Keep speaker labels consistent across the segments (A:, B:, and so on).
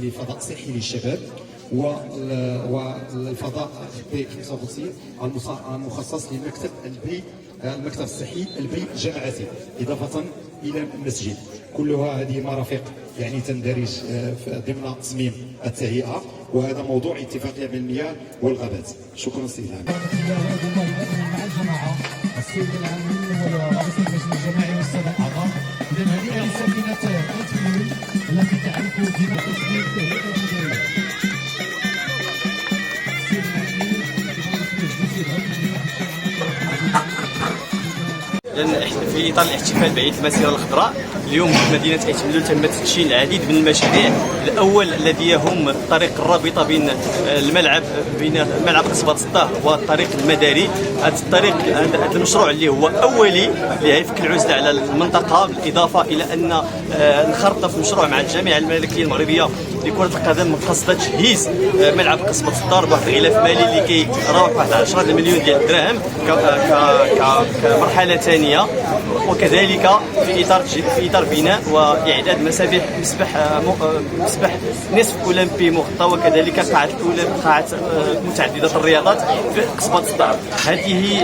A: لفضاء صحي للشباب، والفضاء بي 55 المخصص لمكتب البي، المكتب الصحي البي الجماعاتي، إضافة إلى المسجد. كلها هذه مرافق يعني تندرج ضمن تصميم التهيئة، وهذا موضوع اتفاقية بالمياه والغابات. شكرا سيدي العميد.
B: مع الجماعة السيد العامل ورئيس المجلس الجماعي والسادة الأعضاء، إذا هذه سفينة التمويل التي تعرف بما تصميم تهيئة المديرية.
C: في اطار الاحتفال بعيد المسيره الخضراء، اليوم في مدينه ايت ملول تم تدشين العديد من المشاريع. الاول الذي يهم الطريق الرابطه بين ملعب قصبه سطاح والطريق المداري. هذا المشروع اللي هو اولي اللي يفك العزله على المنطقه، بالاضافه الى ان انخرطنا في مشروع مع الجامعه الملكيه المغربيه لكره القدم قصد تجهيز ملعب قصبه الدار بواحد الغلاف مالي اللي كيراوح واحد 10 مليون ديال الدراهم كمرحله ثانيه، وكذلك في اطار بناء واعداد مسبح نصف اولمبي مغطى، وكذلك قاعه متعدده الرياضات في قصبه الدار. هذه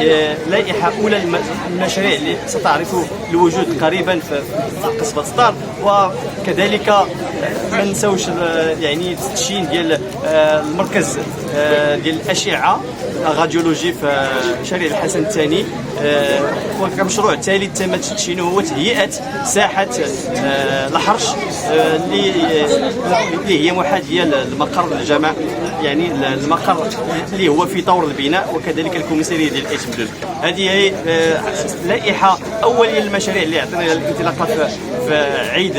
C: لائحه اولى المشاريع اللي ستعرف الوجود قريبا في قصبه الدار. وكذلك ما نساوش يعني التدشين ديال المركز ديال الاشعه راديولوجي في شارع الحسن الثاني، وكمشروع ثالث تم تدشينه هو تهيئه ساحه الحرش اللي هي محاذيه للمقر الجامع، يعني المقر اللي هو في طور البناء، وكذلك الكوميساريه ديال ايت ملول. هذه هي لائحه اوليه للمشاريع اللي عطينا الانطلاقه في عيد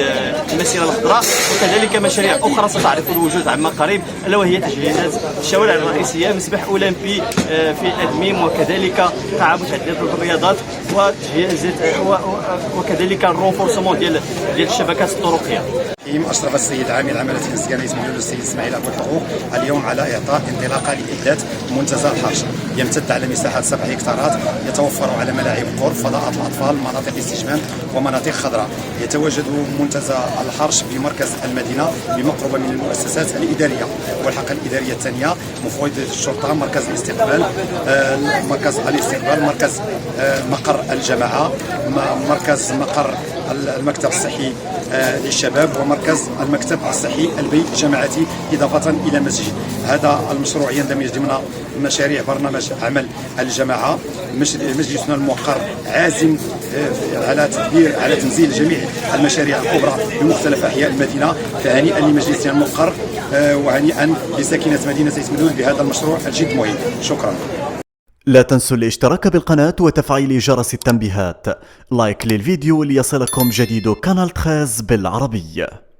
C: المسيره الخضراء، وكذلك مشاريع اخرى ستعرف الوجود عما قريب، الا وهي تجهيزات الشوارع الرئيسيه، مسبح اولمبي في ادميم، وكذلك قاعه متعدده الرياضات، وتجهيزات وكذلك الرونفورسمون ديال الشبكات الطرقيه.
D: أشرف السيد عامل عملية الإسكان ايت ملول السيد إسماعيل أبو الحقوق اليوم على إعطاء انطلاقة لإحداث منتزه الحرش، يمتد على مساحة 7 هكتارات، يتوفر على ملاعب قرب، فضاءات الأطفال، مناطق استجمام ومناطق خضراء. يتواجد منتزه الحرش بمركز المدينة بمقربة من المؤسسات الإدارية والحلقة الإدارية الثانية، مفوضية الشرطة، مركز الاستقبال، مركز مقر الجماعة، مركز مقر المكتب الصحي للشباب، ومركز المكتب الصحي البي الجماعاتي، إضافة إلى مسجد. هذا المشروع يندمج ضمن مشاريع برنامج عمل الجماعة. مجلسنا الموقر عازم على تنزيل جميع المشاريع الكبرى بمختلف أحياء المدينة، فهنيئا لمجلسنا الموقر وهنيئا لساكنة مدينة ايت ملول بهذا المشروع الجد مهم. شكرا.
E: لا تنسوا الاشتراك بالقناة وتفعيل جرس التنبيهات. لايك للفيديو ليصلكم جديد قناة 13 بالعربية.